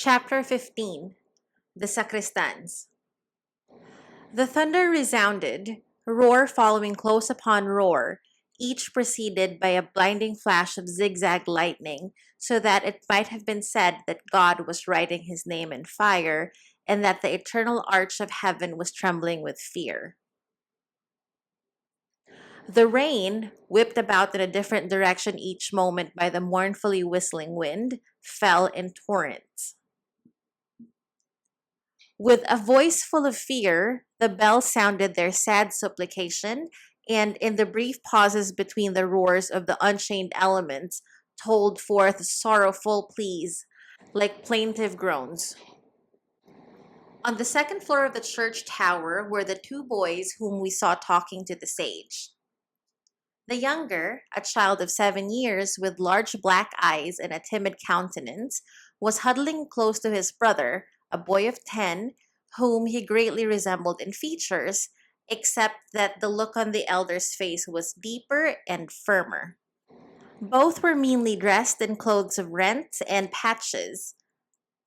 Chapter 15. The Sacristans. The thunder resounded, roar following close upon roar, each preceded by a blinding flash of zigzag lightning, so that it might have been said that God was writing his name in fire, and that the eternal arch of heaven was trembling with fear. The rain, whipped about in a different direction each moment by the mournfully whistling wind, fell in torrents. With a voice full of fear, the bells sounded their sad supplication, and in the brief pauses between the roars of the unchained elements, told forth sorrowful pleas, like plaintive groans. On the second floor of the church tower were the two boys whom we saw talking to the sage. The younger, a child of 7 years with large black eyes and a timid countenance, was huddling close to his brother, a boy of 10, whom he greatly resembled in features, except that the look on the elder's face was deeper and firmer. Both were meanly dressed in clothes of rents and patches.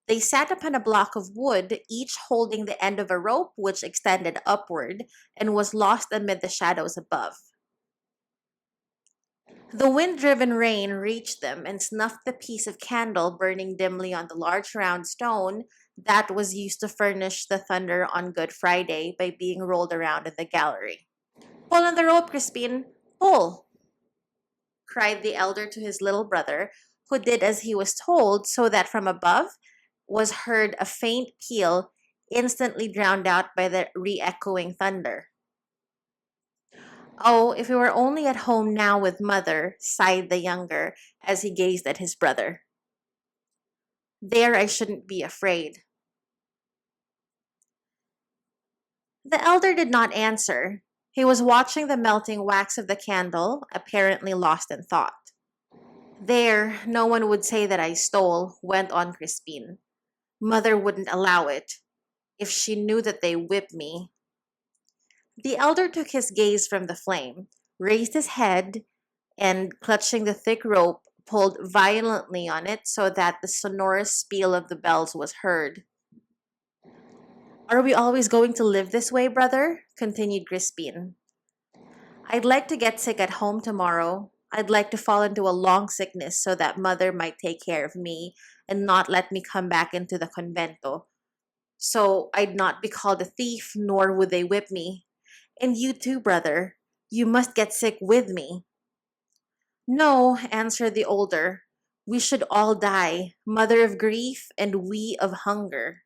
They sat upon a block of wood, each holding the end of a rope which extended upward and was lost amid the shadows above. The wind-driven rain reached them and snuffed the piece of candle burning dimly on the large round stone that was used to furnish the thunder on Good Friday by being rolled around in the gallery. "Pull on the rope, Crispin! Pull!" cried the elder to his little brother, who did as he was told, so that from above was heard a faint peal, instantly drowned out by the re-echoing thunder. "Oh, if we were only at home now with mother," sighed the younger as he gazed at his brother. "There I shouldn't be afraid." The elder did not answer. He was watching the melting wax of the candle, apparently lost in thought. "There, no one would say that I stole," went on Crispin. "Mother wouldn't allow it. If she knew that they whipped me." The elder took his gaze from the flame, raised his head, and, clutching the thick rope, pulled violently on it so that the sonorous peal of the bells was heard. "Are we always going to live this way, brother?" continued Crispin. "I'd like to get sick at home tomorrow. I'd like to fall into a long sickness so that mother might take care of me and not let me come back into the convento. So I'd not be called a thief, nor would they whip me. And you too, brother. You must get sick with me." "No," answered the older. "We should all die, mother of grief and we of hunger."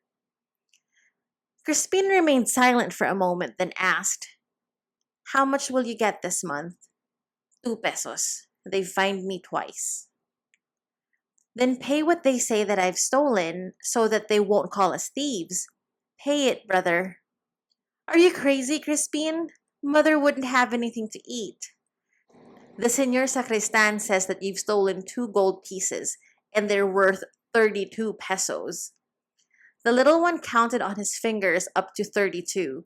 Crispin remained silent for a moment, then asked, "How much will you get this month?" "2 pesos. They fined me twice." "Then pay what they say that I've stolen, so that they won't call us thieves. Pay it, brother." "Are you crazy, Crispin? Mother wouldn't have anything to eat." "The Senor Sacristan says that you've stolen 2 gold pieces, and they're worth 32 pesos. The little one counted on his fingers up to 32.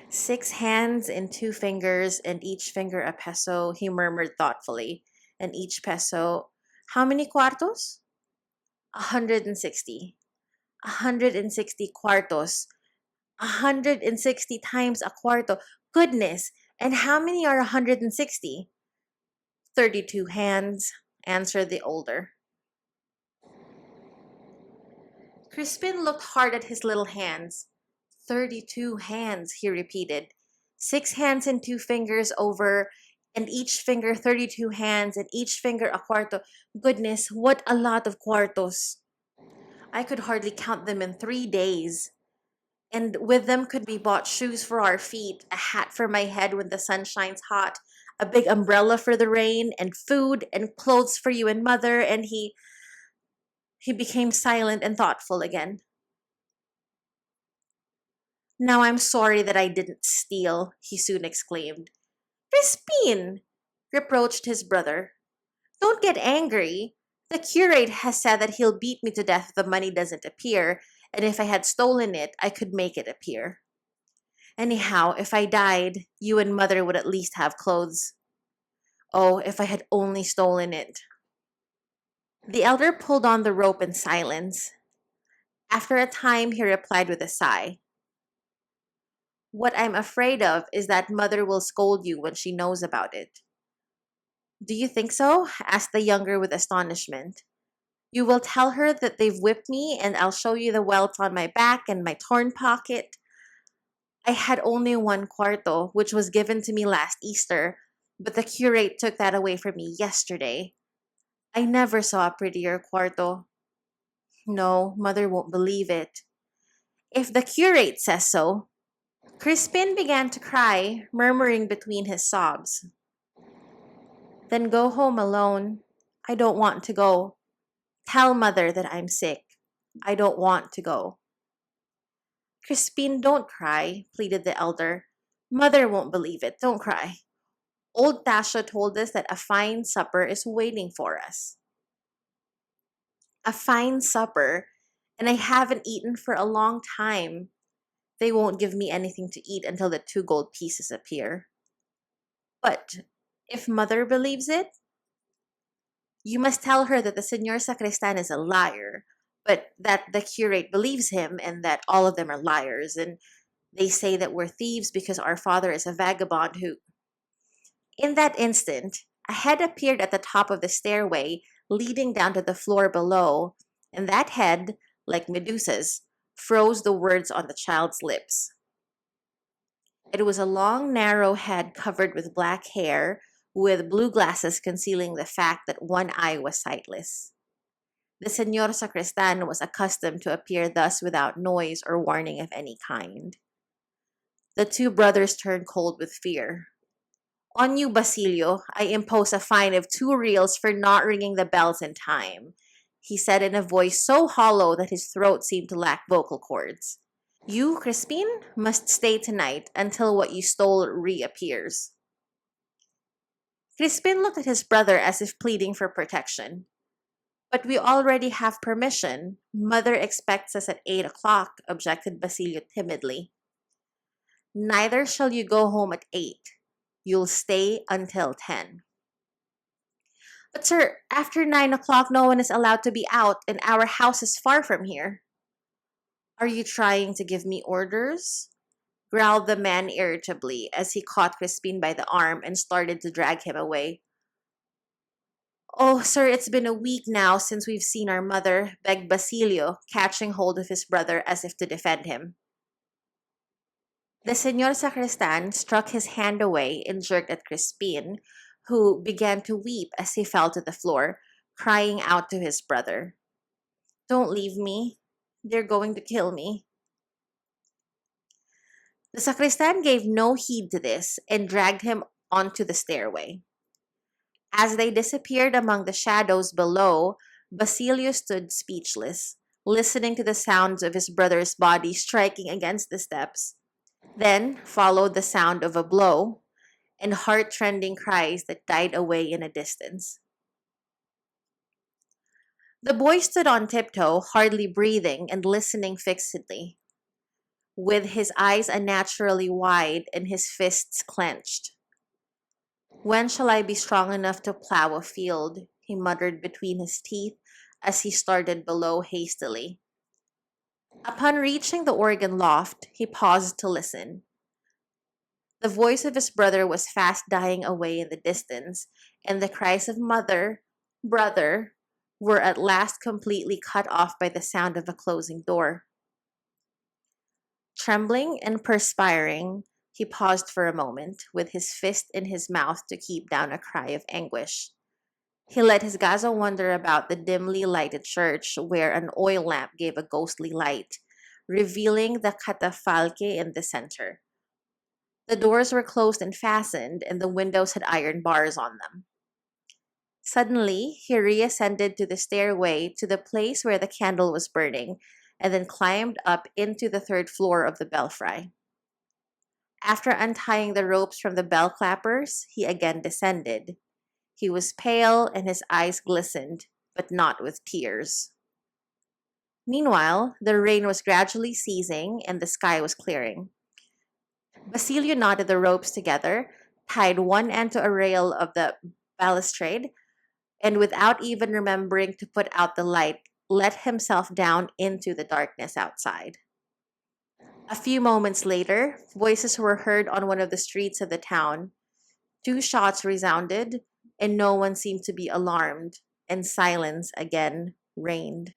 6 hands and 2 fingers, and each finger a peso, he murmured thoughtfully. And each peso, how many cuartos? 160. 160 cuartos. 160 times a cuarto. Goodness! And how many are 160? 32 hands, answered the older. Crispin looked hard at his little hands. 32 hands, he repeated. 6 hands and 2 fingers over, and each finger 32 hands, and each finger a cuarto. Goodness, what a lot of cuartos. I could hardly count them in 3 days. And with them could be bought shoes for our feet, a hat for my head when the sun shines hot, a big umbrella for the rain, and food and clothes for you and mother. And he became silent and thoughtful again. "Now I'm sorry that I didn't steal," he soon exclaimed. "Crispin!" reproached his brother. "Don't get angry. The curate has said that he'll beat me to death if the money doesn't appear, and if I had stolen it, I could make it appear. Anyhow, if I died, you and mother would at least have clothes. Oh, if I had only stolen it." The elder pulled on the rope in silence. After a time, he replied with a sigh. What I'm afraid of is that mother will scold you when she knows about it. Do you think so? Asked the younger with astonishment. You will tell her that they've whipped me, and I'll show you the welts on my back and my torn pocket. I had only one cuarto, which was given to me last Easter, but the curate took that away from me yesterday. I never saw a prettier cuarto. No, mother won't believe it. If the curate says so. Crispin began to cry, murmuring between his sobs. Then go home alone. I don't want to go. Tell mother that I'm sick. I don't want to go. Crispin, don't cry, pleaded the elder. Mother won't believe it. Don't cry. Old Tasha told us that a fine supper is waiting for us. A fine supper, and I haven't eaten for a long time. They won't give me anything to eat until the 2 gold pieces appear. But if mother believes it, you must tell her that the Senor Sacristan is a liar, but that the curate believes him and that all of them are liars, and they say that we're thieves because our father is a vagabond who. In that instant, a head appeared at the top of the stairway leading down to the floor below, and that head, like Medusa's, froze the words on the child's lips. It was a long, narrow head covered with black hair, with blue glasses concealing the fact that one eye was sightless. The Senor Sacristan was accustomed to appear thus without noise or warning of any kind. The 2 brothers turned cold with fear. On you, Basilio, I impose a fine of 2 reals for not ringing the bells in time, he said in a voice so hollow that his throat seemed to lack vocal cords. You, Crispin, must stay tonight until what you stole reappears. Crispin looked at his brother as if pleading for protection. But we already have permission. Mother expects us at 8 o'clock, objected Basilio timidly. Neither shall you go home at 8. You'll stay until 10. But sir, after 9 o'clock no one is allowed to be out, and our house is far from here. Are you trying to give me orders? Growled the man irritably as he caught Crispin by the arm and started to drag him away. Oh, sir, it's been a week now since we've seen our mother, begged Basilio, catching hold of his brother as if to defend him. The Senor Sacristan struck his hand away and jerked at Crispin, who began to weep as he fell to the floor, crying out to his brother, Don't leave me. They're going to kill me. The sacristan gave no heed to this and dragged him onto the stairway. As they disappeared among the shadows below, Basilio stood speechless, listening to the sounds of his brother's body striking against the steps. Then followed the sound of a blow and heart-rending cries that died away in a distance. The boy stood on tiptoe, hardly breathing and listening fixedly, with his eyes unnaturally wide and his fists clenched. When shall I be strong enough to plow a field? He muttered between his teeth as he started below hastily. Upon reaching the organ loft, he paused to listen. The voice of his brother was fast dying away in the distance, and the cries of mother, brother, were at last completely cut off by the sound of a closing door. Trembling and perspiring, he paused for a moment, with his fist in his mouth to keep down a cry of anguish. He let his gaze wander about the dimly lighted church, where an oil lamp gave a ghostly light, revealing the catafalque in the center. The doors were closed and fastened, and the windows had iron bars on them. Suddenly, he reascended to the stairway to the place where the candle was burning, and then climbed up into the 3rd floor of the belfry. After untying the ropes from the bell clappers, he again descended. He was pale and his eyes glistened, but not with tears. Meanwhile, the rain was gradually ceasing and the sky was clearing. Basilio knotted the ropes together, tied one end to a rail of the balustrade, and without even remembering to put out the light, let himself down into the darkness outside. A few moments later, voices were heard on one of the streets of the town. Two shots resounded, and no one seemed to be alarmed, and silence again reigned.